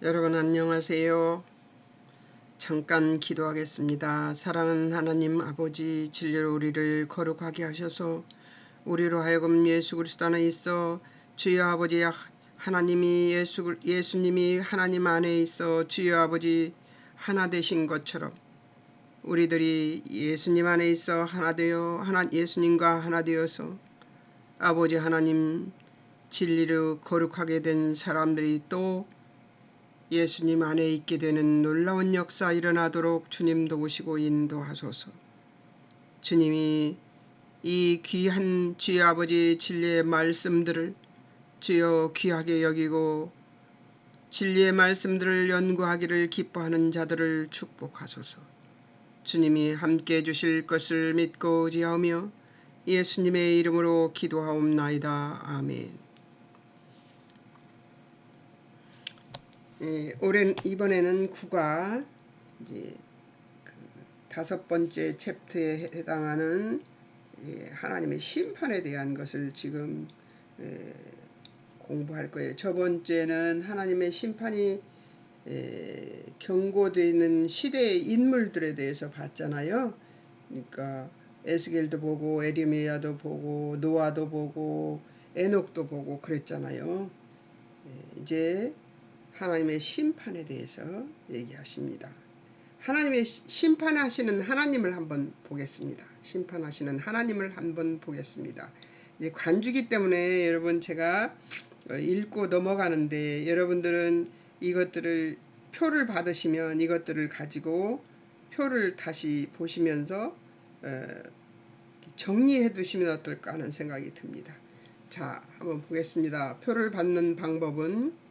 여러분 안녕하세요. 잠깐 기도하겠습니다. 사랑하는 하나님 아버지, 진리로 우리를 거룩하게 하셔서 우리로 하여금 예수 그리스도 안에 있어 주여 아버지, 예수님이 하나님 안에 있어 주여 아버지 하나 되신 것처럼 우리들이 예수님 안에 있어 하나 되어 예수님과 하나 되어서 아버지 하나님 진리로 거룩하게 된 사람들이 또 예수님 안에 있게 되는 놀라운 역사 일어나도록 주님 도우시고 인도하소서. 주님이 이 귀한 주여 아버지 진리의 말씀들을 주여 귀하게 여기고 진리의 말씀들을 연구하기를 기뻐하는 자들을 축복하소서. 주님이 함께 해주실 것을 믿고 의지하며 예수님의 이름으로 기도하옵나이다. 아멘. 이번에는 구가 이제 다섯 번째 챕터에 해당하는 하나님의 심판에 대한 것을 지금 공부할 거예요. 저번째는 하나님의 심판이 경고되는 시대의 인물들에 대해서 봤잖아요. 그러니까 에스겔도 보고 에레미야도 보고 노아도 보고 에녹도 보고 그랬잖아요. 이제 하나님의 심판에 대해서 얘기하십니다. 하나님의 심판하시는 하나님을 한번 보겠습니다. 심판하시는 하나님을 한번 보겠습니다. 이제 관주기 때문에 여러분 제가 읽고 넘어가는데 여러분들은 이것들을 표를 받으시면 이것들을 가지고 표를 다시 보시면서 정리해 두시면 어떨까 하는 생각이 듭니다. 자, 한번 보겠습니다. 표를 받는 방법은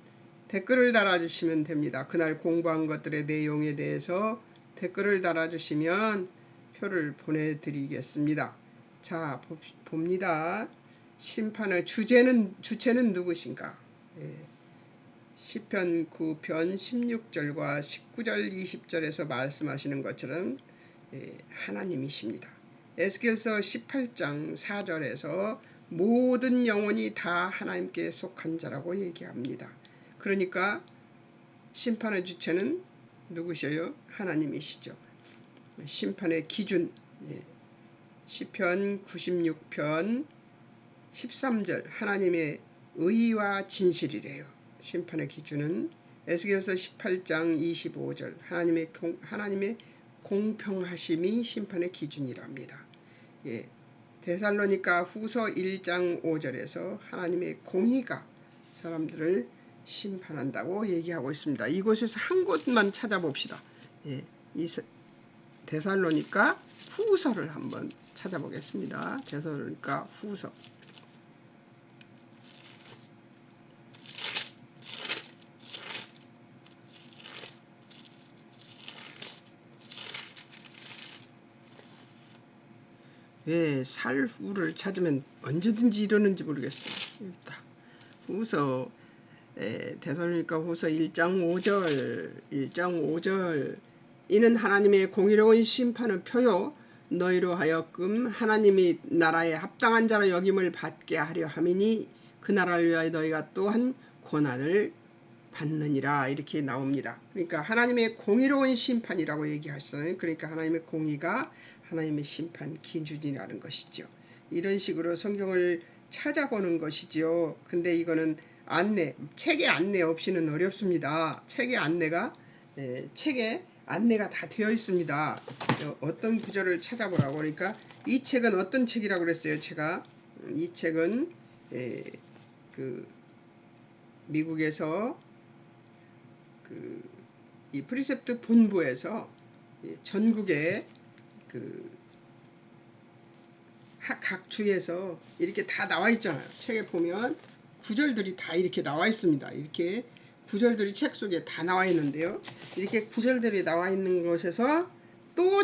댓글을 달아주시면 됩니다. 그날 공부한 것들의 내용에 대해서 댓글을 달아주시면 표를 보내드리겠습니다. 자, 봅니다. 심판의 주체는 누구신가? 시편 9편 16절과 19절 20절에서 말씀하시는 것처럼 하나님이십니다. 에스겔서 18장 4절에서 모든 영혼이 다 하나님께 속한 자라고 얘기합니다. 그러니까 심판의 주체는 누구셔요? 하나님이시죠. 심판의 기준, 시편 96편 13절 하나님의 의와 진실이래요. 심판의 기준은 에스겔서 18장 25절 하나님의 공평하심이 심판의 기준이랍니다. 데살로니가 후서 1장 5절에서 하나님의 공의가 사람들을 심판한다고 얘기하고 있습니다. 이곳에서 한 곳만 찾아봅시다. 이 데살로니가 후서를 한번 찾아보겠습니다. 데살로니가 후서. 왜 살후를 찾으면 언제든지 이러는지 모르겠어요. 후서 데살로니가 후서 1장 5절 이는 하나님의 공의로운 심판의 표요 너희로 하여금 하나님이 나라에 합당한 자로 여김을 받게 하려 함이니 그 나라를 위하여 너희가 또한 고난을 받느니라 이렇게 나옵니다. 그러니까 하나님의 공의로운 심판이라고 얘기하셨어요. 그러니까 하나님의 공의가 하나님의 심판 기준이라는 것이죠. 이런 식으로 성경을 찾아보는 것이죠. 근데 이거는 책의 안내 없이는 어렵습니다. 책의 안내가 다 되어 있습니다. 어떤 구절을 찾아보라고 그러니까 이 책은 어떤 책이라고 그랬어요. 제가 이 책은 미국에서 이 프리셉트 본부에서 전국의 각 주에서 이렇게 다 나와 있잖아요. 책에 보면 구절들이 다 이렇게 나와 있습니다. 이렇게 구절들이 책 속에 다 나와 있는데요. 이렇게 구절들이 나와 있는 것에서 또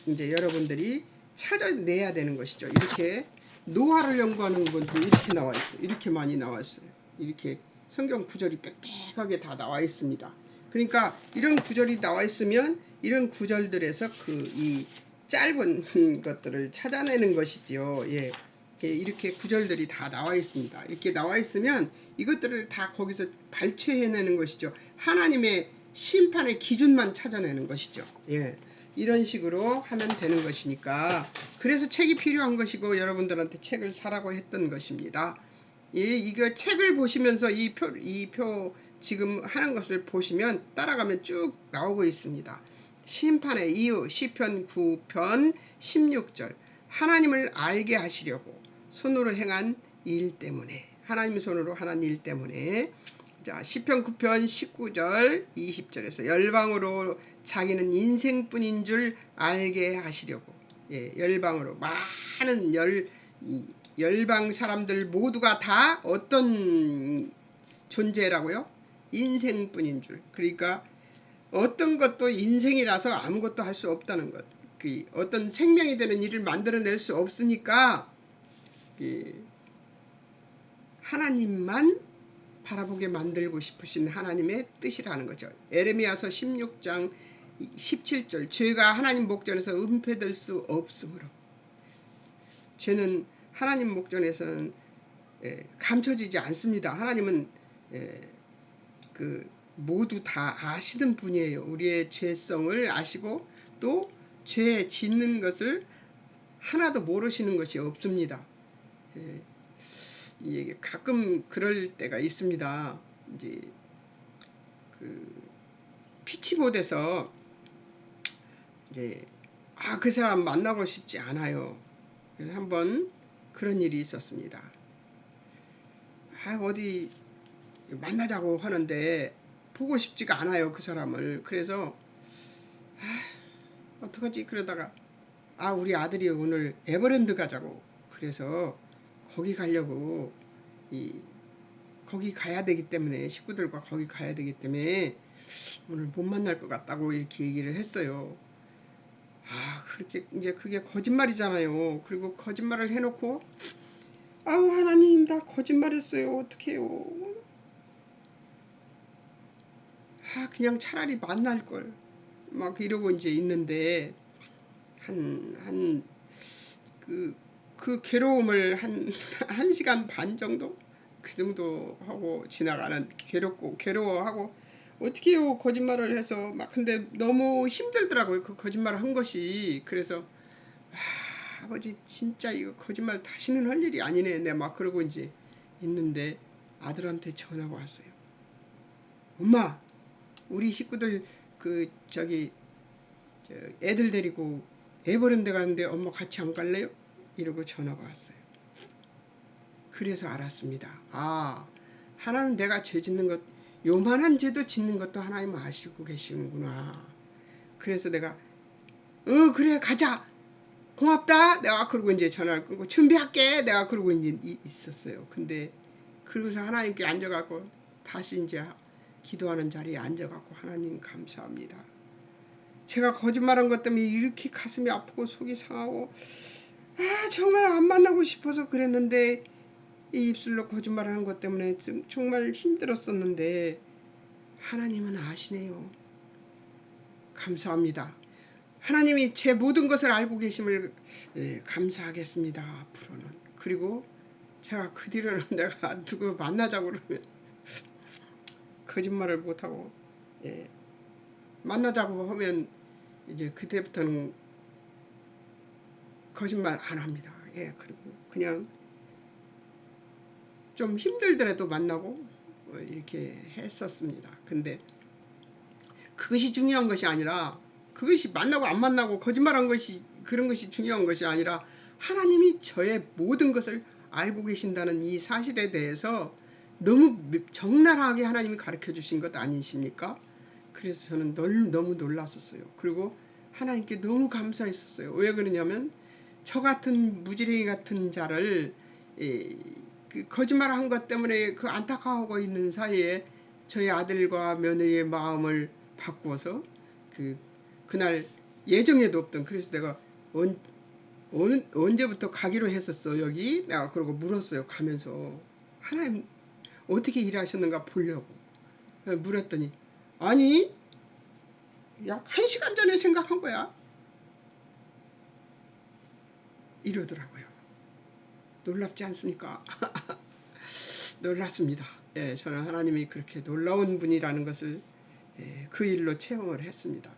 이제 여러분들이 찾아내야 되는 것이죠. 이렇게 노화를 연구하는 것도 이렇게 나와 있어요. 이렇게 많이 나왔어요. 이렇게 성경 구절이 빽빽하게 다 나와 있습니다. 그러니까 이런 구절이 나와 있으면 이런 구절들에서 이 짧은 것들을 찾아내는 것이지요. 이렇게 구절들이 다 나와 있습니다. 이렇게 나와 있으면 이것들을 다 거기서 발췌해내는 것이죠. 하나님의 심판의 기준만 찾아내는 것이죠. 예. 이런 식으로 하면 되는 것이니까 그래서 책이 필요한 것이고 여러분들한테 책을 사라고 했던 것입니다. 예, 이거 책을 보시면서 이 표 지금 하는 것을 보시면 따라가면 쭉 나오고 있습니다. 심판의 이유 시편 9편 16절 하나님을 알게 하시려고 손으로 행한 일 때문에 하나님 손으로 하는 일 때문에 자 시편 9편 19절 20절에서 열방으로 자기는 인생뿐인 줄 알게 하시려고 예, 열방으로 많은 열방 사람들 모두가 다 어떤 존재라고요? 인생뿐인 줄. 그러니까 어떤 것도 인생이라서 아무것도 할 수 없다는 것. 어떤 생명이 되는 일을 만들어낼 수 없으니까 하나님만 바라보게 만들고 싶으신 하나님의 뜻이라는 거죠. 에레미야서 16장 17절 죄가 하나님 목전에서 은폐될 수 없으므로 죄는 하나님 목전에서는 감춰지지 않습니다. 하나님은 모두 다 아시는 분이에요. 우리의 죄성을 아시고 또 죄 짓는 것을 하나도 모르시는 것이 없습니다. 가끔 그럴 때가 있습니다. 이제 피치 못해서 이제 그 사람 만나고 싶지 않아요. 그래서 한번 그런 일이 있었습니다. 어디 만나자고 하는데 보고 싶지가 않아요, 그 사람을. 그래서 어떡하지 그러다가 우리 아들이 오늘 에버랜드 가자고 그래서 거기 가려고 거기 가야 되기 때문에 식구들과 거기 가야 되기 때문에 오늘 못 만날 것 같다고 이렇게 얘기를 했어요. 그렇게 이제 그게 거짓말이잖아요. 그리고 거짓말을 해놓고 하나님 나 거짓말했어요. 어떡해요. 그냥 차라리 만날 걸 막 이러고 이제 있는데 그 괴로움을 한 1시간 반 정도 그 정도 하고 지나가는 괴로워하고 어떻게 해요 거짓말을 해서 막 근데 너무 힘들더라고요 그 거짓말을 한 것이. 그래서 아버지 진짜 이거 거짓말 다시는 할 일이 아니네 내 막 그러고 이제 있는데 아들한테 전화가 왔어요. 엄마 우리 식구들 애들 데리고 에버랜드 가는데 엄마 같이 안 갈래요? 이러고 전화가 왔어요. 그래서 알았습니다. 하나님 내가 죄 짓는 것 요만한 죄도 짓는 것도 하나님 아시고 계시는구나. 그래서 내가 그래 가자 고맙다 내가 그러고 이제 전화를 끊고 준비할게 내가 그러고 이제 있었어요. 근데 그러고서 하나님께 앉아갖고 다시 이제 기도하는 자리에 앉아갖고 하나님 감사합니다. 제가 거짓말한 것 때문에 이렇게 가슴이 아프고 속이 상하고 정말 안 만나고 싶어서 그랬는데 이 입술로 거짓말하는 것 때문에 정말 힘들었었는데 하나님은 아시네요. 감사합니다. 하나님이 제 모든 것을 알고 계심을 감사하겠습니다. 앞으로는. 그리고 제가 그 뒤로는 내가 누구 만나자고 그러면 거짓말을 못하고 만나자고 하면 이제 그때부터는 거짓말 안 합니다. 그리고 그냥 좀 힘들더라도 만나고 이렇게 했었습니다. 근데 그것이 중요한 것이 아니라 그것이 만나고 안 만나고 거짓말한 것이 그런 것이 중요한 것이 아니라 하나님이 저의 모든 것을 알고 계신다는 이 사실에 대해서 너무 적나라하게 하나님이 가르쳐 주신 것 아니십니까? 그래서 저는 너무 놀랐었어요. 그리고 하나님께 너무 감사했었어요. 왜 그러냐면 저 같은 무지랭이 같은 자를 거짓말한 것 때문에 그 안타까워하고 있는 사이에 저희 아들과 며느리의 마음을 바꾸어서 그날 예정에도 없던 그래서 내가 언제부터 가기로 했었어 여기 내가 그러고 물었어요. 가면서 하나님 어떻게 일하셨는가 보려고 물었더니 아니 약 1시간 전에 생각한 거야 이러더라고요. 놀랍지 않습니까? 놀랐습니다. 저는 하나님이 그렇게 놀라운 분이라는 것을 그 일로 체험을 했습니다.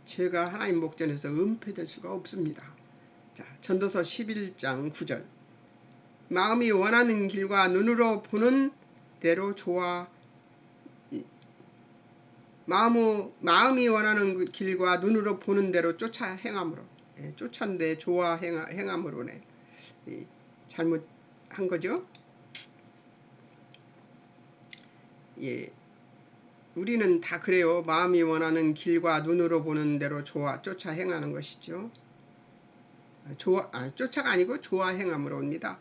죄가 하나님 목전에서 은폐될 수가 없습니다. 자, 전도서 11장 9절. 마음이 원하는 길과 눈으로 보는 대로 마음이 원하는 길과 눈으로 보는 대로 쫓아 행함으로, 쫓아내 좋아 행함으로네. 잘못한 거죠. 우리는 다 그래요. 마음이 원하는 길과 눈으로 보는 대로 쫓아 행하는 것이죠. 쫓아가 아니고 좋아 행함으로입니다.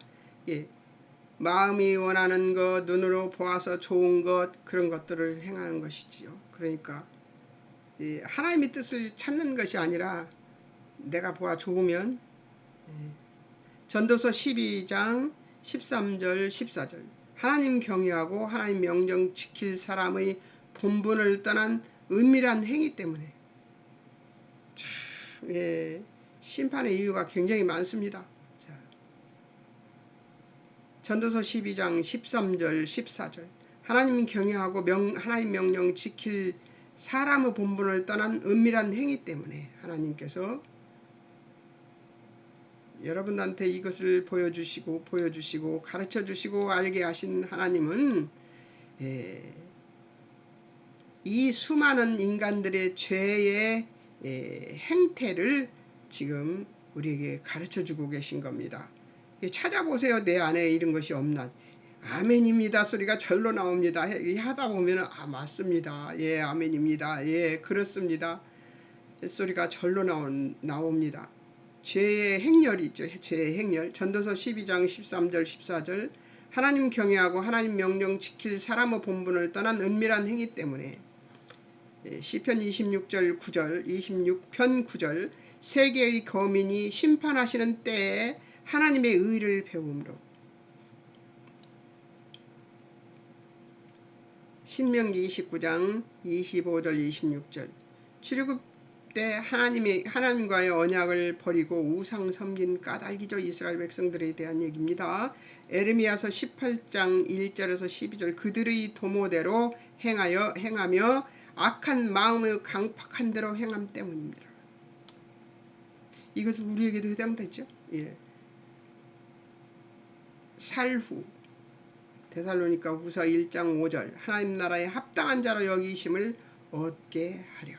마음이 원하는 것, 눈으로 보아서 좋은 것, 그런 것들을 행하는 것이지요. 그러니까 하나님의 뜻을 찾는 것이 아니라 내가 보아 좋으면, 전도서 12장 13절 14절. 하나님 경외하고 하나님 명령 지킬 사람의 본분을 떠난 은밀한 행위 때문에 참, 심판의 이유가 굉장히 많습니다. 자, 전도서 12장 13절 14절. 하나님 경외하고 하나님 명령 지킬 사람의 본분을 떠난 은밀한 행위 때문에 하나님께서 여러분한테 이것을 보여주시고 가르쳐주시고 알게 하신 하나님은 이 수많은 인간들의 죄의 행태를 지금 우리에게 가르쳐주고 계신 겁니다. 찾아보세요. 내 안에 이런 것이 없나. 아멘입니다 소리가 절로 나옵니다. 하다 보면 맞습니다. 아멘입니다. 그렇습니다. 소리가 절로 나옵니다. 죄의 행렬이죠. 죄의 행렬. 전도서 12장 13절 14절. 하나님 경외하고 하나님 명령 지킬 사람의 본분을 떠난 은밀한 행위 때문에. 시편 26절 9절 26편 9절. 세계의 거민이 심판하시는 때에 하나님의 의를 배움으로. 신명기 29장 25절 26절. 출애굽 때 하나님과의 언약을 버리고 우상 섬긴 까닭이죠. 이스라엘 백성들에 대한 얘기입니다. 에레미야서 18장 1절에서 12절. 그들의 도모대로 행하며 악한 마음의 강팍한 대로 행함 때문입니다. 이것은 우리에게도 해당되죠. 살후 데살로니가 후서 1장 5절. 하나님 나라에 합당한 자로 여기심을 얻게 하려.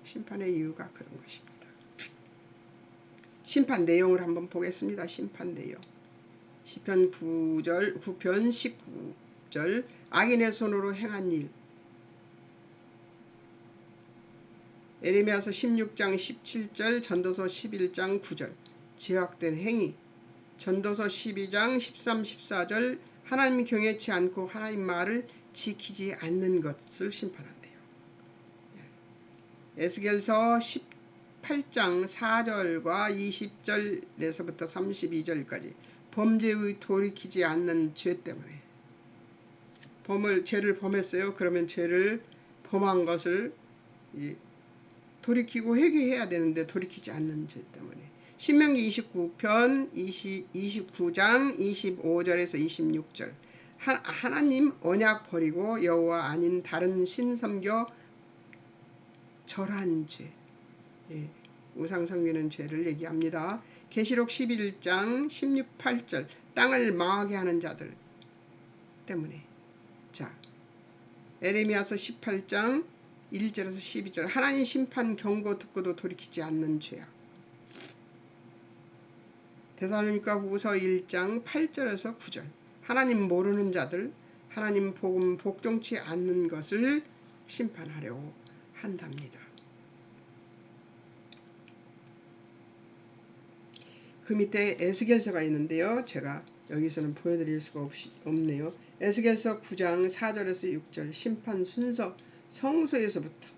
심판의 이유가 그런 것입니다. 심판 내용을 한번 보겠습니다. 심판 내용. 시편 9편 19절. 악인의 손으로 행한 일. 에레미야서 16장 17절. 전도서 11장 9절. 죄악된 행위. 전도서 12장 13, 14절. 하나님 경외치 않고 하나님 말을 지키지 않는 것을 심판한대요. 에스겔서 18장 4절과 20절에서부터 32절까지 범죄의 돌이키지 않는 죄 때문에 죄를 범했어요. 그러면 죄를 범한 것을 돌이키고 회개해야 되는데 돌이키지 않는 죄 때문에. 신명기 29편 29장 25절에서 26절. 하나님 언약 버리고 여호와 아닌 다른 신 섬겨 절한 죄, 우상 섬기는 죄를 얘기합니다. 계시록 11장 16, 8절. 땅을 망하게 하는 자들 때문에. 자, 에레미야서 18장 1절에서 12절. 하나님 심판 경고 듣고도 돌이키지 않는 죄악. 데살로니가 후서 1장 8절에서 9절. 하나님 모르는 자들, 하나님 복음 복종치 않는 것을 심판하려고 한답니다. 그 밑에 에스겔서가 있는데요. 제가 여기서는 보여드릴 수가 없네요. 에스겔서 9장 4절에서 6절. 심판 순서. 성소에서부터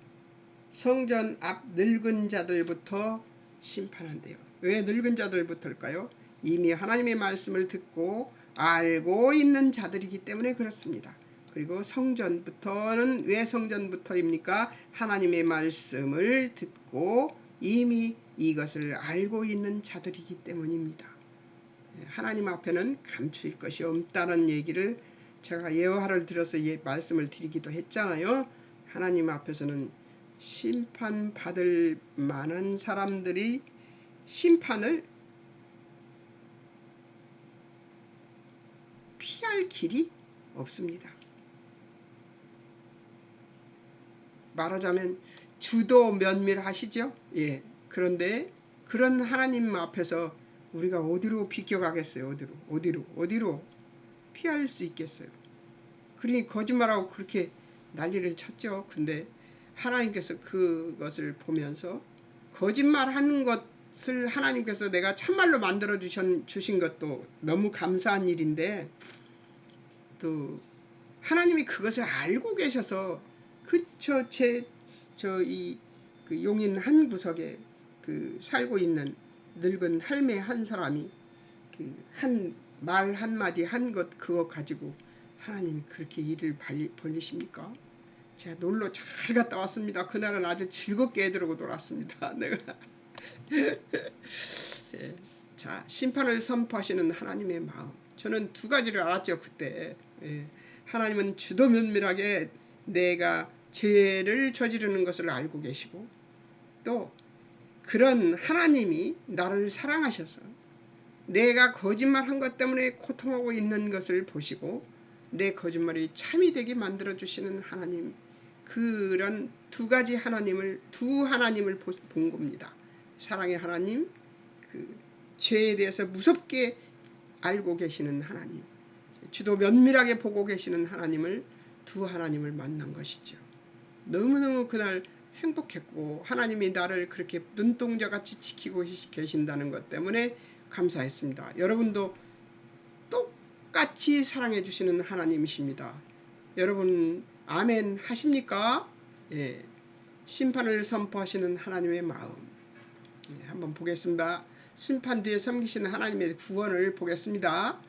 성전 앞 늙은 자들부터 심판한대요. 왜 늙은 자들부터일까요? 이미 하나님의 말씀을 듣고 알고 있는 자들이기 때문에 그렇습니다. 그리고 성전부터는 왜 성전부터입니까? 하나님의 말씀을 듣고 이미 이것을 알고 있는 자들이기 때문입니다. 하나님 앞에는 감추일 것이 없다는 얘기를 제가 예화를 들어서 말씀을 드리기도 했잖아요. 하나님 앞에서는 심판받을 만한 사람들이 심판을 피할 길이 없습니다. 말하자면 주도 면밀하시죠? 예. 그런데 그런 하나님 앞에서 우리가 어디로 비껴가겠어요? 어디로 피할 수 있겠어요? 그러니 거짓말하고 그렇게 난리를 쳤죠. 근데 하나님께서 그것을 보면서 거짓말하는 것을 하나님께서 내가 참말로 만들어 주신 것도 너무 감사한 일인데, 또 하나님이 그것을 알고 계셔서 그 용인 한 구석에 살고 있는 늙은 할매 한 사람이 말 한마디 한 것 그거 가지고 하나님이 그렇게 일을 벌리십니까? 제가 놀러 잘 갔다 왔습니다. 그날은 아주 즐겁게 애들하고 놀았습니다. 내가 예. 자, 심판을 선포하시는 하나님의 마음. 저는 두 가지를 알았죠. 그때 하나님은 주도 면밀하게 내가 죄를 저지르는 것을 알고 계시고, 또 그런 하나님이 나를 사랑하셔서 내가 거짓말한 것 때문에 고통하고 있는 것을 보시고 내 거짓말이 참이 되게 만들어 주시는 하나님, 그런 두 하나님을 본 겁니다. 사랑의 하나님, 죄에 대해서 무섭게 알고 계시는 하나님, 주도 면밀하게 보고 계시는 두 하나님을 만난 것이죠. 너무너무 그날 행복했고, 하나님이 나를 그렇게 눈동자같이 지키고 계신다는 것 때문에 감사했습니다. 여러분도 똑같이 사랑해 주시는 하나님이십니다. 여러분 아멘 하십니까? 예. 심판을 선포하시는 하나님의 마음. 한번 보겠습니다. 심판 뒤에 섬기시는 하나님의 구원을 보겠습니다.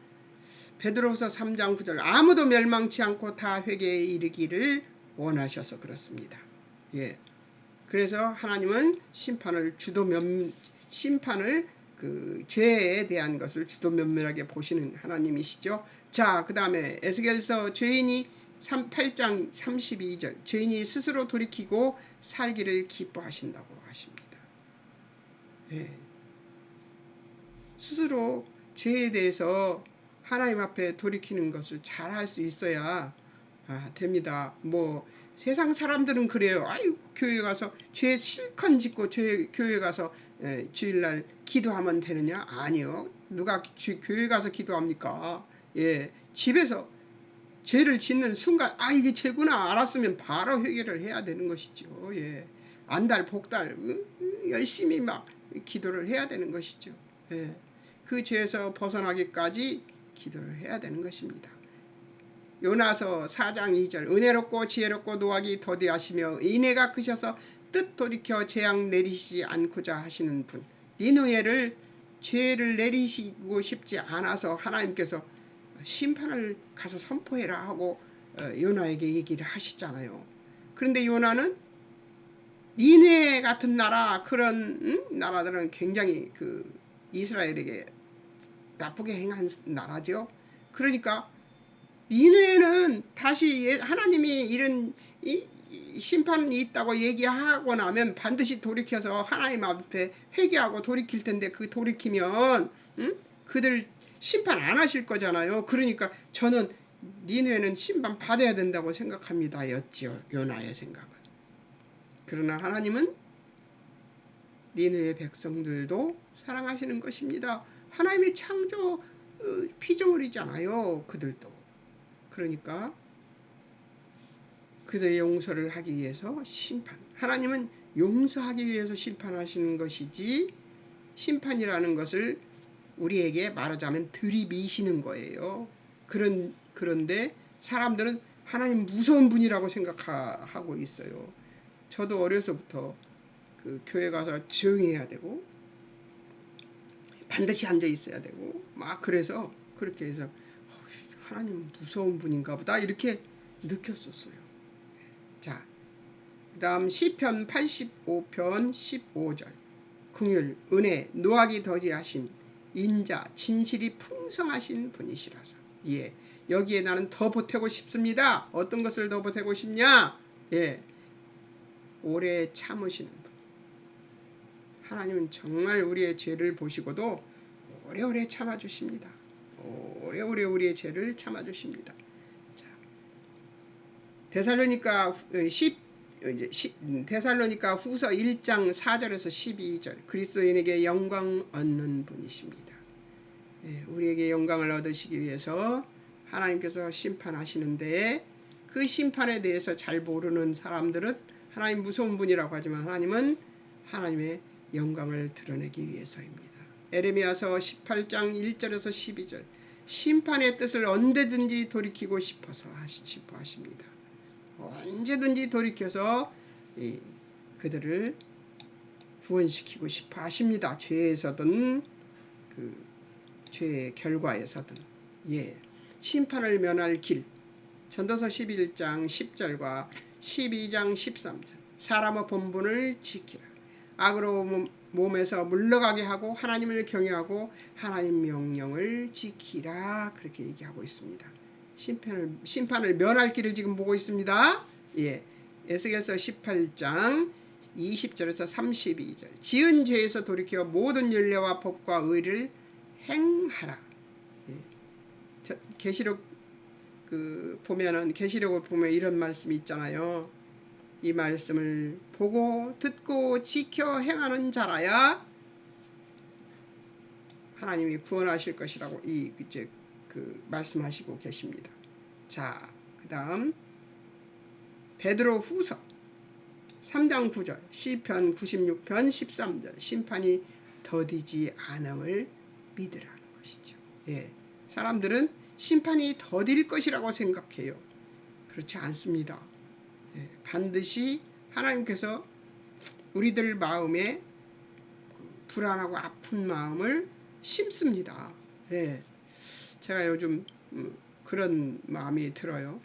베드로후서 3장 9절, 아무도 멸망치 않고 다 회개에 이르기를 원하셔서 그렇습니다. 예. 그래서 하나님은 심판을 죄에 대한 것을 주도 면밀하게 보시는 하나님이시죠. 자, 그 다음에 에스겔서 8장 32절, 죄인이 스스로 돌이키고 살기를 기뻐하신다고 하십니다. 예. 스스로 죄에 대해서 하나님 앞에 돌이키는 것을 잘 할 수 있어야 됩니다. 세상 사람들은 그래요. 아이고, 교회 가서 죄 실컷 짓고 교회 가서 주일날 기도하면 되느냐? 아니요. 누가 교회 가서 기도합니까? 예, 집에서 죄를 짓는 순간 이게 죄구나 알았으면 바로 회개를 해야 되는 것이죠. 예, 안달복달 열심히 막 기도를 해야 되는 것이죠. 예, 그 죄에서 벗어나기까지 기도를 해야 되는 것입니다. 요나서 4장 2절, 은혜롭고 지혜롭고 노하기 더디하시며 인애가 크셔서 뜻 돌이켜 재앙 내리시지 않고자 하시는 분. 니느웨를 죄를 내리시고 싶지 않아서 하나님께서 심판을 가서 선포해라 하고 요나에게 얘기를 하시잖아요. 그런데 요나는 니느웨 같은 나라, 그런 나라들은 굉장히 이스라엘에게 나쁘게 행한 나라죠. 그러니까 니느웨는 다시 하나님이 이런 심판이 있다고 얘기하고 나면 반드시 돌이켜서 하나님 앞에 회개하고 돌이킬 텐데, 그 돌이키면 그들 심판 안 하실 거잖아요. 그러니까 저는 니느웨는 심판 받아야 된다고 생각합니다 였지요, 요나의 생각은. 그러나 하나님은 니느웨 백성들도 사랑하시는 것입니다. 하나님의 창조 피조물이잖아요, 그들도. 그러니까 그들의 용서를 하기 위해서 하나님은 용서하기 위해서 심판하시는 것이지, 심판이라는 것을 우리에게 말하자면 들이미시는 거예요. 그런데 사람들은 하나님 무서운 분이라고 생각하고 있어요. 저도 어려서부터 교회 가서 조용히 해야 되고 반드시 앉아 있어야 되고 그래서 그렇게 해서 하나님 무서운 분인가 보다 이렇게 느꼈었어요. 자, 그 다음 시편 85편 15절, 긍휼 은혜 노하기 더디하심 인자 진실이 풍성하신 분이시라서 예, 여기에 나는 더 보태고 싶습니다. 어떤 것을 더 보태고 싶냐? 예, 오래 참으시는 분. 하나님은 정말 우리의 죄를 보시고도 오래오래 참아주십니다. 오래오래 우리의 죄를 참아주십니다. 자, 데살로니가 후서 1장 4절에서 12절 그리스도인에게 영광 얻는 분이십니다. 예, 우리에게 영광을 얻으시기 위해서 하나님께서 심판하시는데 그 심판에 대해서 잘 모르는 사람들은 하나님 무서운 분이라고 하지만 하나님은 하나님의 영광을 드러내기 위해서입니다. 에레미야서 18장 1절에서 12절 심판의 뜻을 언제든지 돌이키고 싶어서 하십니다. 언제든지 돌이켜서 그들을 구원시키고 싶어 하십니다. 죄에서든 그 죄의 결과에서든 예, 심판을 면할 길 전도서 11장 10절과 12장 13절 사람의 본분을 지키라. 악으로 몸에서 물러가게 하고 하나님을 경외하고 하나님 명령을 지키라. 그렇게 얘기하고 있습니다. 심판을 면할 길을 지금 보고 있습니다. 예, 에스겔서 18장 20절에서 32절 지은 죄에서 돌이켜 모든 윤례와 법과 의를 행하라. 예, 계시록 보면은 계시록을 보면 이런 말씀이 있잖아요. 이 말씀을 보고 듣고 지켜 행하는 자라야 하나님이 구원하실 것이라고 이제 말씀하시고 계십니다. 자, 그다음 베드로 후서 3장 9절 시편 96편 13절 심판이 더디지 않음을 믿으라는 것이죠. 예, 사람들은 심판이 더딜 것이라고 생각해요. 그렇지 않습니다. 예, 반드시 하나님께서 우리들 마음에 불안하고 아픈 마음을 심습니다. 예, 제가 요즘 그런 마음이 들어요.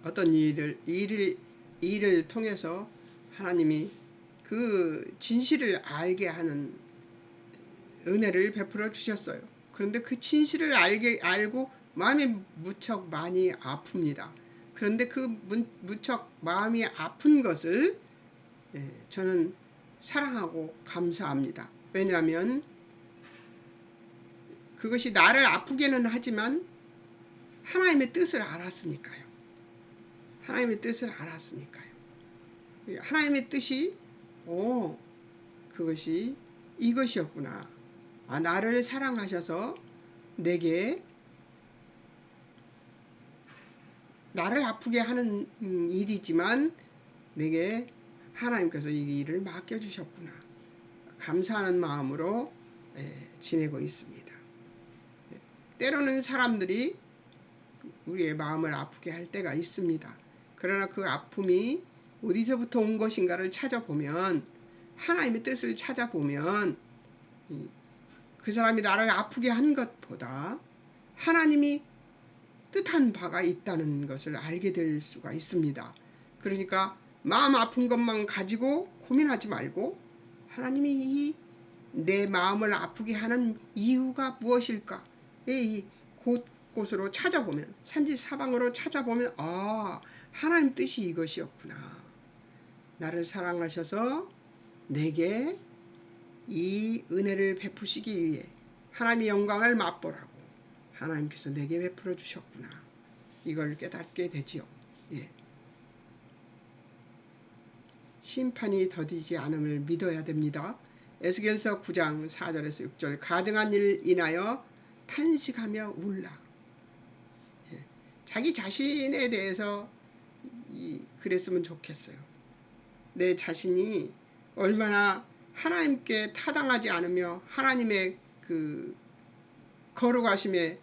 어떤 일을 통해서 하나님이 그 진실을 알게 하는 은혜를 베풀어 주셨어요. 그런데 그 진실을 알고 마음이 무척 많이 아픕니다. 그런데 그 무척 마음이 아픈 것을 저는 사랑하고 감사합니다. 왜냐하면 그것이 나를 아프게는 하지만 하나님의 뜻을 알았으니까요. 하나님의 뜻을 알았으니까요. 하나님의 뜻이 그것이 이것이었구나. 나를 사랑하셔서 내게 나를 아프게 하는 일이지만 내게 하나님께서 이 일을 맡겨주셨구나. 감사하는 마음으로 지내고 있습니다. 때로는 사람들이 우리의 마음을 아프게 할 때가 있습니다. 그러나 그 아픔이 어디서부터 온 것인가를 찾아보면 하나님의 뜻을 찾아보면 그 사람이 나를 아프게 한 것보다 하나님이 뜻한 바가 있다는 것을 알게 될 수가 있습니다. 그러니까 마음 아픈 것만 가지고 고민하지 말고 하나님이 내 마음을 아프게 하는 이유가 무엇일까? 곳곳으로 찾아보면 산지사방으로 찾아보면 하나님 뜻이 이것이었구나. 나를 사랑하셔서 내게 이 은혜를 베푸시기 위해 하나님의 영광을 맛보라고 하나님께서 내게 베풀어 주셨구나. 이걸 깨닫게 되지요. 예. 심판이 더디지 않음을 믿어야 됩니다. 에스겔서 9장 4절에서 6절 가증한 일 인하여 탄식하며 울라. 예. 자기 자신에 대해서 그랬으면 좋겠어요. 내 자신이 얼마나 하나님께 타당하지 않으며 하나님의 그 거룩하심에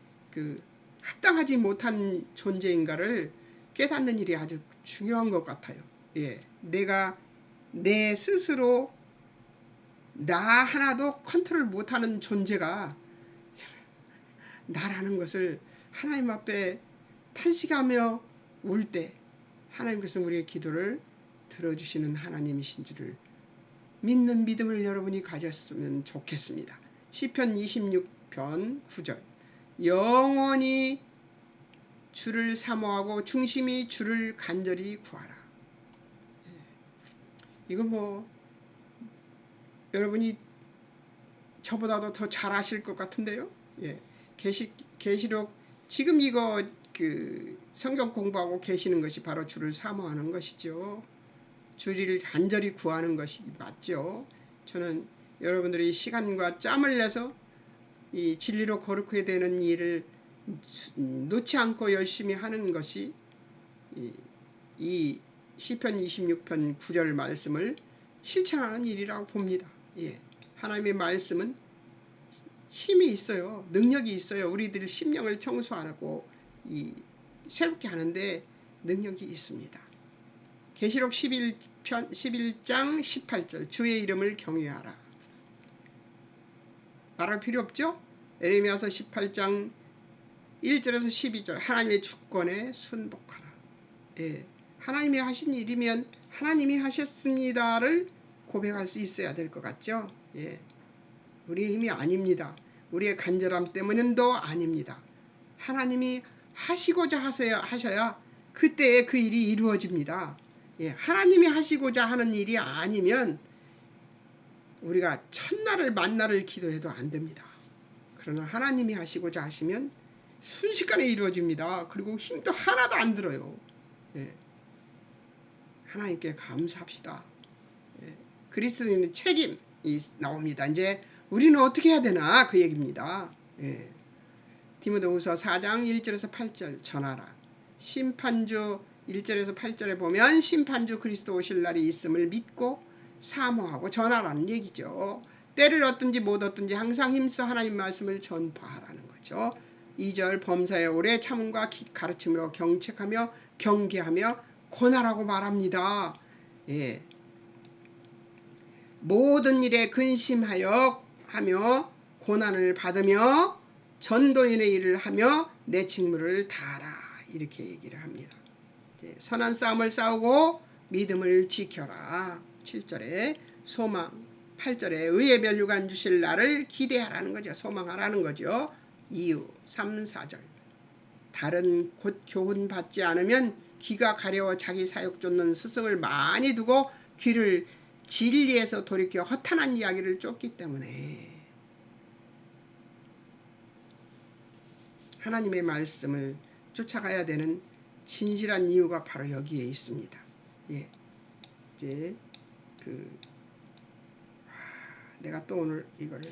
합당하지 못한 존재인가를 깨닫는 일이 아주 중요한 것 같아요. 예, 내가 내 스스로 나 하나도 컨트롤 못하는 존재가 나라는 것을 하나님 앞에 탄식하며 울 때 하나님께서 우리의 기도를 들어주시는 하나님이신 줄을 믿는 믿음을 여러분이 가졌으면 좋겠습니다. 시편 26편 9절 영원히 주를 사모하고 중심이 주를 간절히 구하라. 이거 뭐 여러분이 저보다도 더 잘 아실 것 같은데요. 예. 계시록 지금 이거 그 성경 공부하고 계시는 것이 바로 주를 사모하는 것이죠. 주를 간절히 구하는 것이 맞죠. 저는 여러분들이 시간과 짬을 내서 이 진리로 거룩해야 되는 일을 놓지 않고 열심히 하는 것이 이 시편 26편 9절 말씀을 실천하는 일이라고 봅니다. 예. 하나님의 말씀은 힘이 있어요. 능력이 있어요. 우리들 심령을 청소하고 새롭게 하는데 능력이 있습니다. 계시록 11장 18절 주의 이름을 경외하라. 말할 필요 없죠? 에레미야서 18장 1절에서 12절 하나님의 주권에 순복하라. 예. 하나님이 하신 일이면 하나님이 하셨습니다를 고백할 수 있어야 될 것 같죠? 예. 우리의 힘이 아닙니다. 우리의 간절함 때문은도 아닙니다. 하나님이 하시고자 하셔야 그때에 그 일이 이루어집니다. 예. 하나님이 하시고자 하는 일이 아니면 우리가 첫날을 만나를 기도해도 안 됩니다. 그러나 하나님이 하시고자 하시면 순식간에 이루어집니다. 그리고 힘도 하나도 안 들어요. 예. 하나님께 감사합시다. 예. 그리스도인의 책임이 나옵니다. 이제 우리는 어떻게 해야 되나 그 얘기입니다. 예. 디모데후서 4장 1절에서 8절 전하라. 심판주 1절에서 8절에 보면 심판주 그리스도 오실 날이 있음을 믿고 사모하고 전하라는 얘기죠. 때를 얻든지 못 얻든지 항상 힘써 하나님 말씀을 전파하라는 거죠. 2절 범사에 오래 참음과 가르침으로 경책하며 경계하며 권하라고 말합니다. 예. 모든 일에 근심하여 하며 고난을 받으며 전도인의 일을 하며 내 직무를 다하라. 이렇게 얘기를 합니다. 예. 선한 싸움을 싸우고 믿음을 지켜라. 7절에 소망, 8절에 의의 면류관 주실 날을 기대하라는 거죠. 소망하라는 거죠. 이유 3, 4절 다른 곧 교훈 받지 않으면 귀가 가려워 자기 사욕 쫓는 스승을 많이 두고 귀를 진리에서 돌이켜 허탄한 이야기를 쫓기 때문에 하나님의 말씀을 쫓아가야 되는 진실한 이유가 바로 여기에 있습니다. 예. 이제 내가 또 오늘 이거를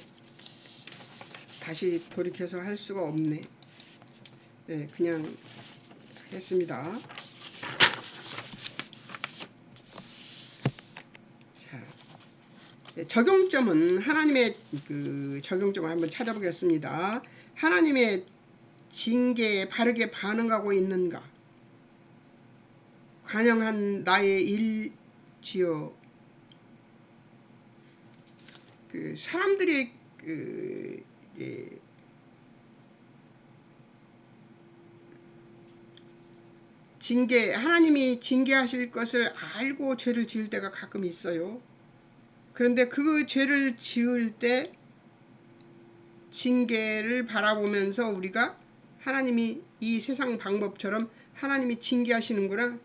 다시 돌이켜서 할 수가 없네. 네, 그냥 했습니다. 자, 네, 적용점은 하나님의 적용점을 한번 찾아보겠습니다. 하나님의 징계에 바르게 반응하고 있는가? 관영한 나의 일지요. 사람들이 하나님이 징계하실 것을 알고 죄를 지을 때가 가끔 있어요. 그런데 그 죄를 지을 때 징계를 바라보면서 우리가 하나님이 이 세상 방법처럼 하나님이 징계하시는구나.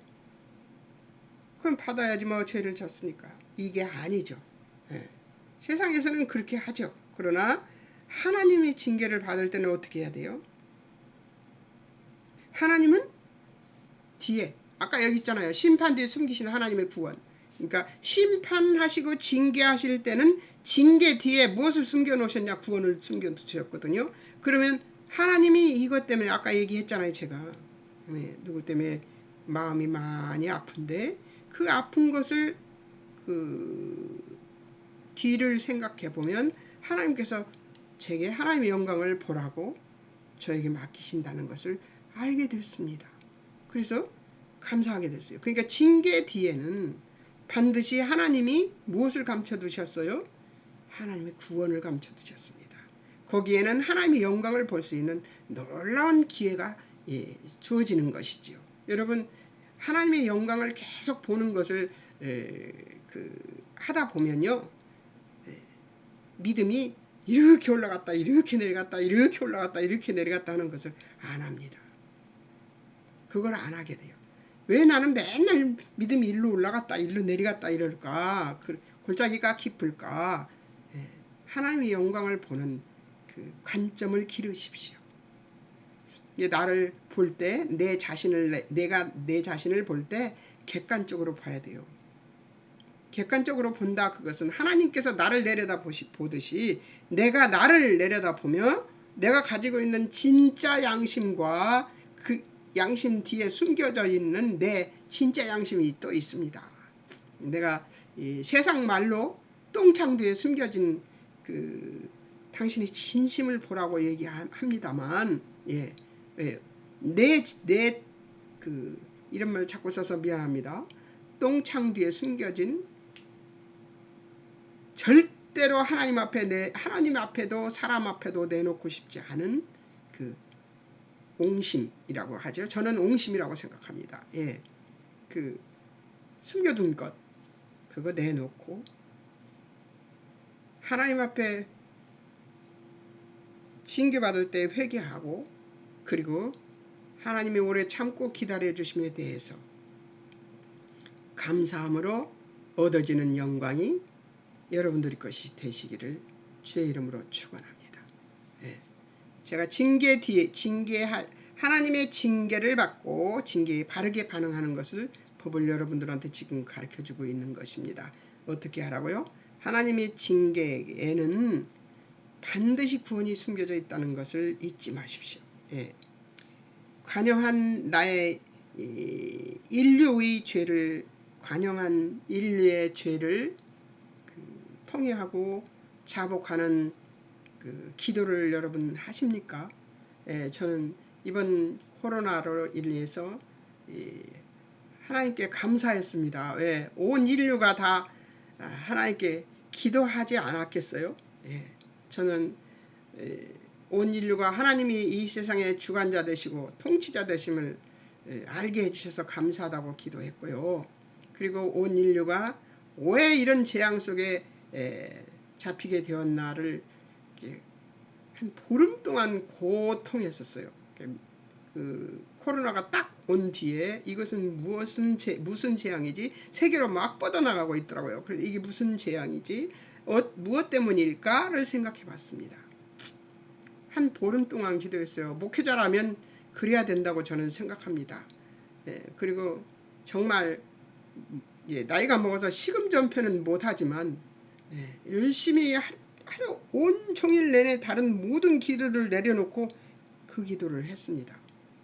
그럼 받아야지 뭐 죄를 졌으니까. 이게 아니죠. 예. 세상에서는 그렇게 하죠. 그러나 하나님의 징계를 받을 때는 어떻게 해야 돼요? 하나님은 뒤에 아까 여기 있잖아요. 심판 뒤에 숨기신 하나님의 구원. 그러니까 심판하시고 징계하실 때는 징계 뒤에 무엇을 숨겨놓으셨냐? 구원을 숨겨두셨거든요. 그러면 하나님이 이것 때문에 아까 얘기했잖아요. 제가 누구 때문에 마음이 많이 아픈데 그 아픈 것을 뒤를 생각해 보면 하나님께서 제게 하나님의 영광을 보라고 저에게 맡기신다는 것을 알게 됐습니다. 그래서 감사하게 됐어요. 그러니까 징계 뒤에는 반드시 하나님이 무엇을 감춰두셨어요? 하나님의 구원을 감춰두셨습니다. 거기에는 하나님의 영광을 볼 수 있는 놀라운 기회가 주어지는 것이지요. 여러분 하나님의 영광을 계속 보는 것을 하다 보면요. 믿음이 이렇게 올라갔다 이렇게 내려갔다 이렇게 올라갔다 이렇게 내려갔다 하는 것을 안 합니다. 그걸 안 하게 돼요. 왜 나는 맨날 믿음이 일로 올라갔다 일로 내려갔다 이럴까? 골짜기가 깊을까? 하나님의 영광을 보는 그 관점을 기르십시오. 나를 볼 때 내가 내 자신을 볼 때 객관적으로 봐야 돼요. 객관적으로 본다, 그것은 하나님께서 나를 내려다 보듯이 내가 나를 내려다 보며 내가 가지고 있는 진짜 양심과 그 양심 뒤에 숨겨져 있는 내 진짜 양심이 또 있습니다. 내가 세상 말로 똥창 뒤에 숨겨진 그 당신의 진심을 보라고 얘기합니다만, 이런 말 자꾸 써서 미안합니다. 똥창 뒤에 숨겨진, 절대로 하나님 앞에도 사람 앞에도 내놓고 싶지 않은 그 옹심이라고 하죠. 저는 옹심이라고 생각합니다. 그 숨겨둔 것, 그거 내놓고 하나님 앞에 징계받을 때 회개하고, 그리고 하나님이 오래 참고 기다려 주심에 대해서 감사함으로 얻어지는 영광이 여러분들의 것이 되시기를 주의 이름으로 축원합니다. 제가 하나님의 징계를 받고 징계에 바르게 반응하는 것을 법을 여러분들한테 지금 가르쳐주고 있는 것입니다. 어떻게 하라고요? 하나님의 징계에는 반드시 구원이 숨겨져 있다는 것을 잊지 마십시오. 관영한 나의 인류의 죄를, 관영한 인류의 죄를 통회하고 자복하는 그 기도를 여러분 하십니까? 저는 이번 코로나로 인해서 하나님께 감사했습니다. 온 인류가 다 하나님께 기도하지 않았겠어요? 저는 온 인류가 하나님이 이 세상의 주관자 되시고 통치자 되심을 알게 해주셔서 감사하다고 기도했고요. 그리고 온 인류가 왜 이런 재앙 속에 잡히게 되었나를 한 보름 동안 고통했었어요. 그 코로나가 딱 온 뒤에 이것은 무슨 재앙이지? 세계로 막 뻗어나가고 있더라고요. 그래서 이게 무슨 재앙이지? 무엇 때문일까를 생각해 봤습니다. 한 보름 동안 기도했어요. 목회자라면 그래야 된다고 저는 생각합니다. 그리고 정말 나이가 먹어서 시금전편은 못하지만 열심히 하루 온종일 내내 다른 모든 기도를 내려놓고 그 기도를 했습니다.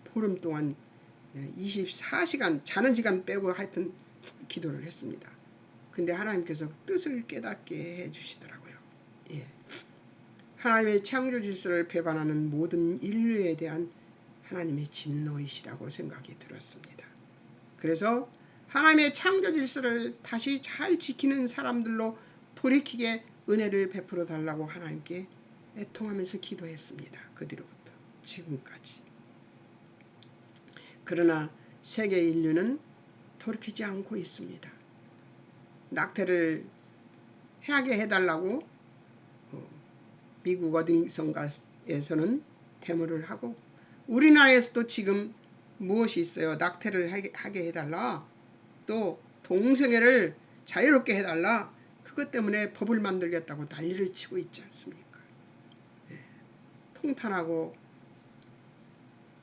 보름 동안 24시간 자는 시간 빼고 하여튼 기도를 했습니다. 근데 하나님께서 뜻을 깨닫게 해주시더라고요. 하나님의 창조 질서를 배반하는 모든 인류에 대한 하나님의 진노이시라고 생각이 들었습니다. 그래서 하나님의 창조 질서를 다시 잘 지키는 사람들로 돌이키게 은혜를 베풀어 달라고 하나님께 애통하면서 기도했습니다. 그 뒤로부터 지금까지. 그러나 세계 인류는 돌이키지 않고 있습니다. 낙태를 하게 해달라고 미국 어딘가에서는 데모를 하고, 우리나라에서도 지금 무엇이 있어요? 낙태를 하게 해달라, 또 동성애를 자유롭게 해달라, 그것 때문에 법을 만들겠다고 난리를 치고 있지 않습니까? 통탄하고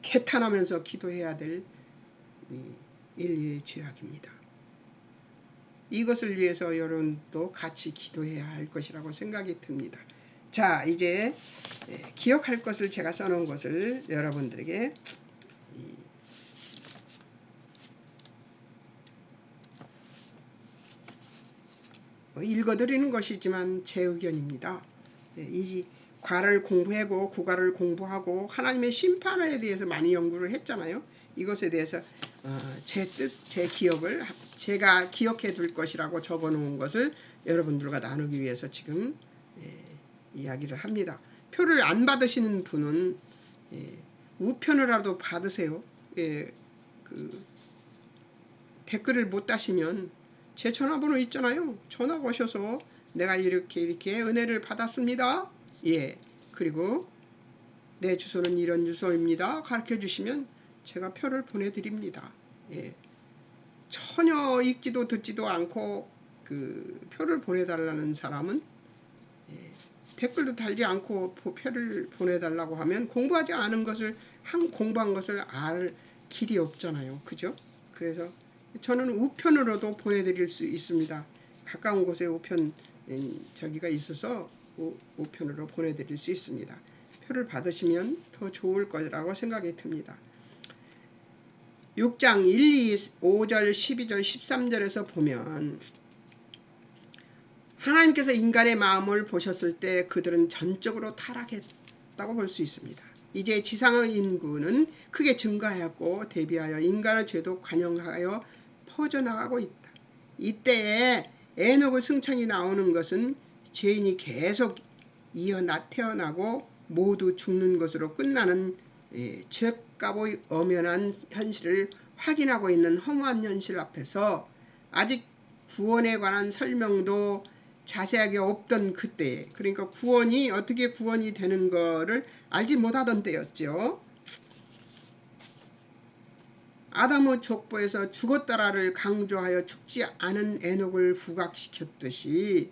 개탄하면서 기도해야 될 인류의 죄악입니다. 이것을 위해서 여러분도 같이 기도해야 할 것이라고 생각이 듭니다. 자, 이제 기억할 것을 제가 써놓은 것을 여러분들에게 읽어드리는 것이지만 제 의견입니다. 이 과를 공부하고 국어를 공부하고 하나님의 심판에 대해서 많이 연구를 했잖아요. 이것에 대해서 제 뜻, 제 기억을 제가 기억해 둘 것이라고 적어놓은 것을 여러분들과 나누기 위해서 지금 이야기를 합니다. 표를 안 받으시는 분은 우편으로라도 받으세요. 댓글을 못 다시면 제 전화번호 있잖아요. 전화 거셔서 내가 이렇게 은혜를 받았습니다. 예. 그리고 내 주소는 이런 주소입니다. 가르쳐 주시면 제가 표를 보내드립니다. 예. 전혀 읽지도 듣지도 않고 그 표를 보내달라는 사람은 예. 댓글도 달지 않고 표를 보내달라고 하면 공부하지 않은 것을 공부한 것을 알 길이 없잖아요. 그죠? 그래서 저는 우편으로도 보내드릴 수 있습니다. 가까운 곳에 우편 저기가 있어서 우편으로 보내드릴 수 있습니다. 표를 받으시면 더 좋을 거라고 생각이 듭니다. 6장 1, 2, 5절, 12절, 13절에서 보면 하나님께서 인간의 마음을 보셨을 때 그들은 전적으로 타락했다고 볼 수 있습니다. 이제 지상의 인구는 크게 증가하였고 대비하여 인간의 죄도 관영하여 퍼져나가고 있다. 이때에 에녹의 승천이 나오는 것은 죄인이 계속 태어나고 모두 죽는 것으로 끝나는 죄값의 엄연한 현실을 확인하고 있는 허무한 현실 앞에서 아직 구원에 관한 설명도 자세하게 없던 그때, 그러니까 구원이 어떻게 구원이 되는 거를 알지 못하던 때였죠. 아담의 족보에서 죽었다라를 강조하여 죽지 않은 에녹을 부각시켰듯이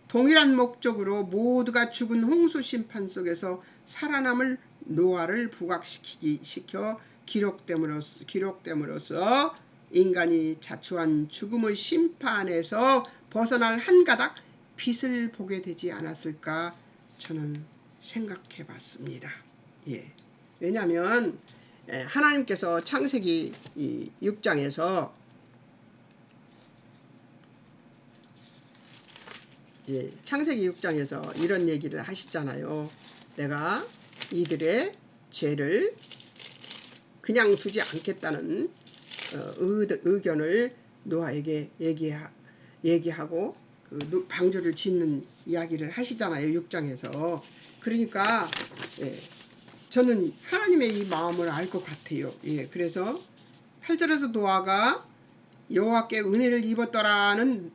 동일한 목적으로 모두가 죽은 홍수 심판 속에서 살아남을 노아를 부각시켜 기록됨으로써 인간이 자초한 죽음의 심판에서 벗어날 한 가닥 빛을 보게 되지 않았을까 저는 생각해 봤습니다. 예. 왜냐하면 하나님께서 창세기 6장에서 창세기 6장에서 이런 얘기를 하시잖아요. 내가 이들의 죄를 그냥 두지 않겠다는 의견을 노아에게 얘기하고 방주를 짓는 이야기를 하시잖아요. 6장에서. 그러니까 저는 하나님의 이 마음을 알 것 같아요. 그래서 8절에서 노아가 여호와께 은혜를 입었더라는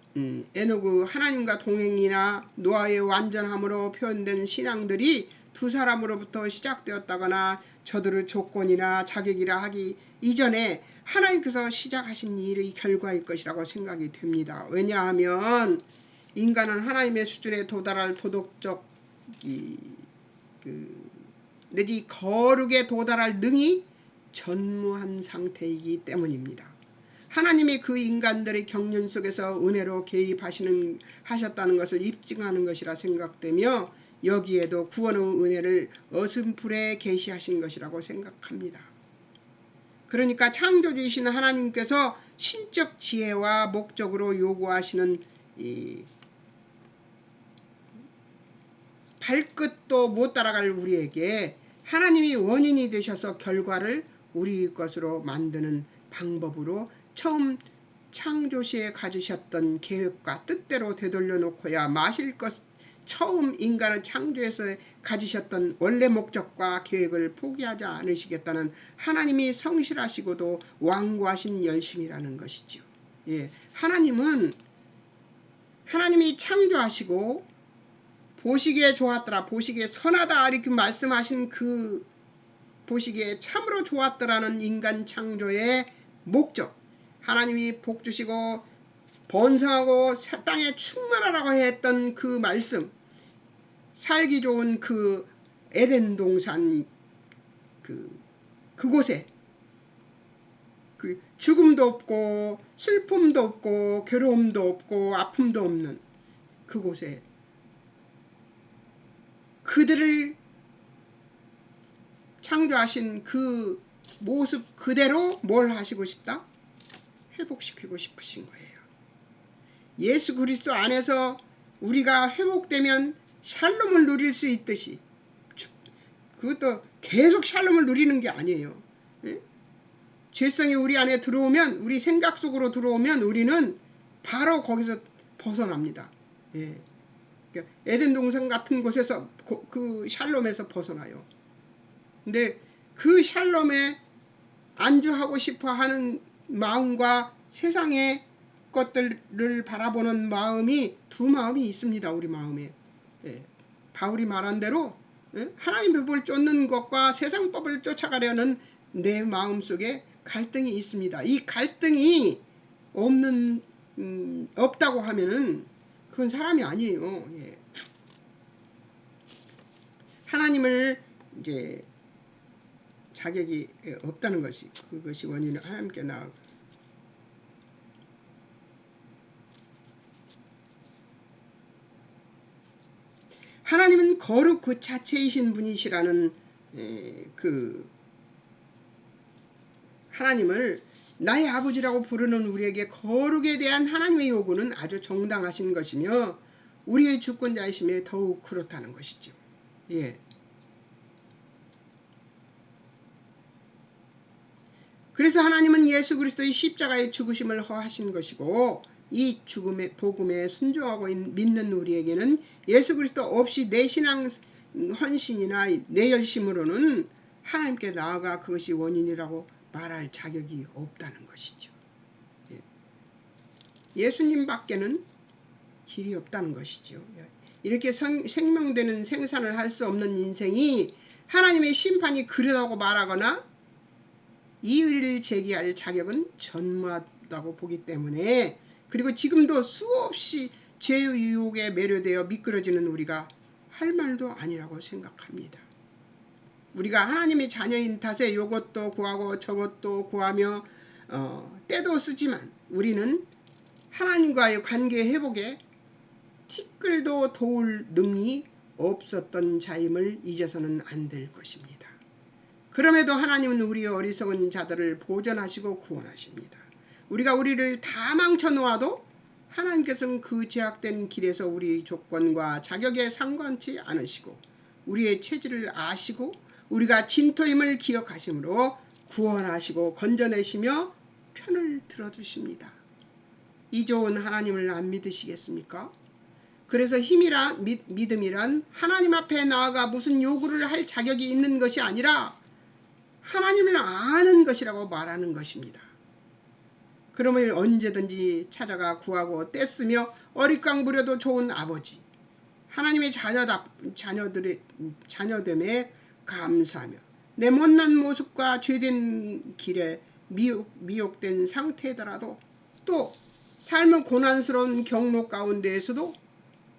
에녹의 하나님과 동행이나 노아의 완전함으로 표현된 신앙들이 두 사람으로부터 시작되었다거나 저들의 조건이나 자격이라 하기 이전에 하나님께서 시작하신 일의 결과일 것이라고 생각이 됩니다. 왜냐하면 인간은 하나님의 수준에 도달할 도덕적 내지 거룩에 도달할 능이 전무한 상태이기 때문입니다. 하나님이 그 인간들의 경륜 속에서 은혜로 개입하셨다는 것을 입증하는 것이라 생각되며 여기에도 구원의 은혜를 어슴풀에 계시하신 것이라고 생각합니다. 그러니까 창조주이신 하나님께서 신적 지혜와 목적으로 요구하시는 이 발끝도 못 따라갈 우리에게 하나님이 원인이 되셔서 결과를 우리 것으로 만드는 방법으로 처음 창조시에 가지셨던 계획과 뜻대로 되돌려 놓고야 마실 것 처음 인간을 창조해서 가지셨던 원래 목적과 계획을 포기하지 않으시겠다는 하나님이 성실하시고도 완고하신 열심이라는 것이죠. 하나님이 창조하시고 보시기에 좋았더라, 보시기에 선하다 이렇게 말씀하신 그 보시기에 참으로 좋았더라는 인간 창조의 목적, 하나님이 복 주시고 번성하고 새 땅에 충만하라고 했던 그 말씀, 살기 좋은 그 에덴 동산 그곳에 그 죽음도 없고 슬픔도 없고 괴로움도 없고 아픔도 없는 그곳에 그들을 창조하신 그 모습 그대로 뭘 하시고 싶다? 회복시키고 싶으신 거예요. 예수 그리스도 안에서 우리가 회복되면 샬롬을 누릴 수 있듯이, 그것도 계속 샬롬을 누리는 게 아니에요. 죄성이 우리 안에 들어오면, 우리 생각 속으로 들어오면 우리는 바로 거기서 벗어납니다. 에덴 동산 같은 곳에서 그 샬롬에서 벗어나요. 근데 그 샬롬에 안주하고 싶어 하는 마음과 세상에 것들을 바라보는 마음이 두 마음이 있습니다. 우리 마음에. 예. 바울이 말한 대로 하나님의 법을 쫓는 것과 세상 법을 쫓아가려는 내 마음속에 갈등이 있습니다. 이 갈등이 없다고 하면은 그건 사람이 아니에요. 예. 하나님을 이제 자격이 없다는 것이 그것이 원인은 하나님께 나아가. 하나님은 거룩 그 자체이신 분이시라는 그 하나님을 나의 아버지라고 부르는 우리에게 거룩에 대한 하나님의 요구는 아주 정당하신 것이며 우리의 주권자이심에 더욱 그렇다는 것이죠. 예. 그래서 하나님은 예수 그리스도의 십자가의 죽으심을 허하신 것이고 이 죽음의 복음에 순종하고 믿는 우리에게는 예수 그리스도 없이 내 신앙 헌신이나 내 열심으로는 하나님께 나아가 그것이 원인이라고 말할 자격이 없다는 것이죠. 예수님 밖에는 길이 없다는 것이죠. 이렇게 생명되는 생산을 할 수 없는 인생이 하나님의 심판이 그러다고 말하거나 이의를 제기할 자격은 전무하다고 보기 때문에 그리고 지금도 수없이 죄의 유혹에 매료되어 미끄러지는 우리가 할 말도 아니라고 생각합니다. 우리가 하나님의 자녀인 탓에 이것도 구하고 저것도 구하며 때도 쓰지만 우리는 하나님과의 관계 회복에 티끌도 도울 능이 없었던 자임을 잊어서는 안 될 것입니다. 그럼에도 하나님은 우리의 어리석은 자들을 보전하시고 구원하십니다. 우리가 우리를 다 망쳐놓아도 하나님께서는 그 제약된 길에서 우리의 조건과 자격에 상관치 않으시고 우리의 체질을 아시고 우리가 진토임을 기억하심으로 구원하시고 건져내시며 편을 들어주십니다. 이 좋은 하나님을 안 믿으시겠습니까? 그래서 믿음이란 하나님 앞에 나아가 무슨 요구를 할 자격이 있는 것이 아니라 하나님을 아는 것이라고 말하는 것입니다. 그러면 언제든지 찾아가 구하고 떼쓰며 어릿광 부려도 좋은 아버지, 하나님의 자녀됨에 감사하며 내 못난 모습과 죄된 길에 미혹된 상태더라도 또 삶의 고난스러운 경로 가운데에서도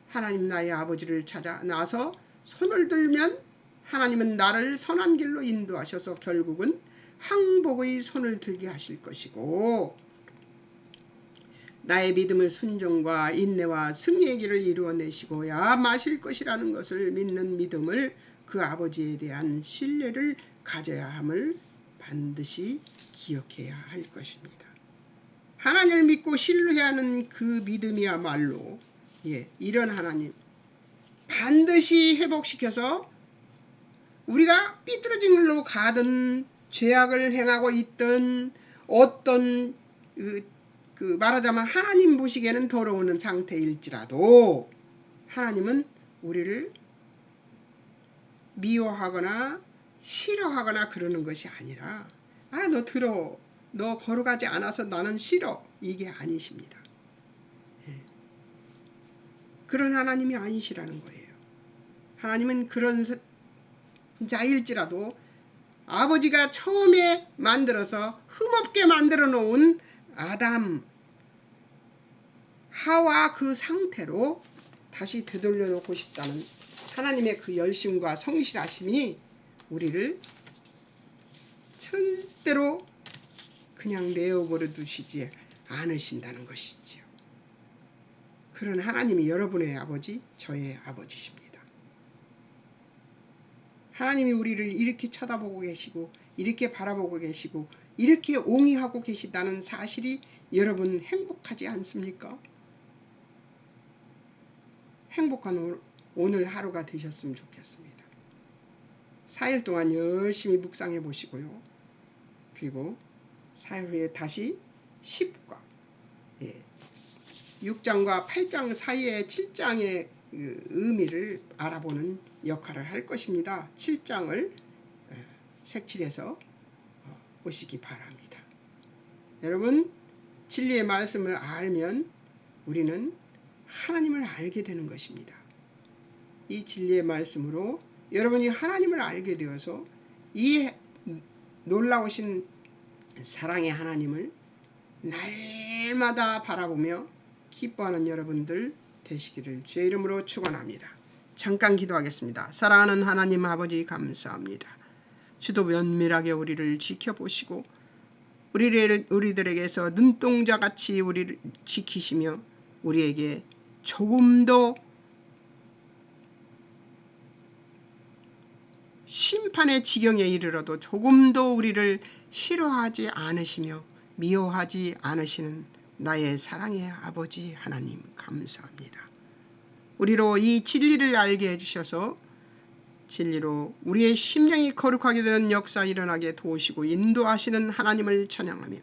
하나님 나의 아버지를 찾아 나서 손을 들면 하나님은 나를 선한 길로 인도하셔서 결국은 항복의 손을 들게 하실 것이고 나의 믿음을 순종과 인내와 승리의 길을 이루어내시고야 마실 것이라는 것을 믿는 믿음을 그 아버지에 대한 신뢰를 가져야 함을 반드시 기억해야 할 것입니다. 하나님을 믿고 신뢰해야 하는 그 믿음이야말로 이런 하나님 반드시 회복시켜서 우리가 삐뚤어진 길로 가든 죄악을 행하고 있든 어떤 말하자면 하나님 보시기에는 더러운 상태일지라도 하나님은 우리를 미워하거나 싫어하거나 그러는 것이 아니라 너 더러워, 너 거룩하지 않아서 나는 싫어, 이게 아니십니다. 그런 하나님이 아니시라는 거예요. 하나님은 그런 자일지라도 아버지가 처음에 만들어서 흠없게 만들어 놓은 아담, 하와 그 상태로 다시 되돌려 놓고 싶다는 하나님의 그 열심과 성실하심이 우리를 절대로 그냥 내어버려 두시지 않으신다는 것이지요. 그런 하나님이 여러분의 아버지, 저의 아버지십니다. 하나님이 우리를 이렇게 쳐다보고 계시고 이렇게 바라보고 계시고 이렇게 옹이하고 계시다는 사실이 여러분 행복하지 않습니까? 행복한 오늘 하루가 되셨으면 좋겠습니다. 4일 동안 열심히 묵상해 보시고요. 그리고 4일 후에 다시 10과 6장과 8장 사이의 7장의 의미를 알아보는 역할을 할 것입니다. 7장을 색칠해서 보시기 바랍니다. 여러분 진리의 말씀을 알면 우리는 하나님을 알게 되는 것입니다. 이 진리의 말씀으로 여러분이 하나님을 알게 되어서 이 놀라우신 사랑의 하나님을 날마다 바라보며 기뻐하는 여러분들 되시기를 주의 이름으로 축원합니다. 잠깐 기도하겠습니다. 사랑하는 하나님 아버지 감사합니다. 주도 면밀하게 우리를 지켜보시고 우리들에게서 눈동자같이 우리를 지키시며 우리에게 조금도 심판의 지경에 이르러도 조금도 우리를 싫어하지 않으시며 미워하지 않으시는 나의 사랑의 아버지 하나님 감사합니다. 우리로 이 진리를 알게 해주셔서 진리로 우리의 심령이 거룩하게 되는 역사 일어나게 도우시고 인도하시는 하나님을 찬양하며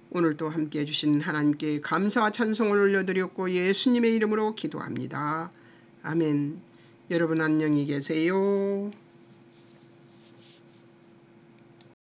오늘도 함께 해주신 하나님께 감사와 찬송을 올려드렸고 예수님의 이름으로 기도합니다. 아멘. 여러분 안녕히 계세요.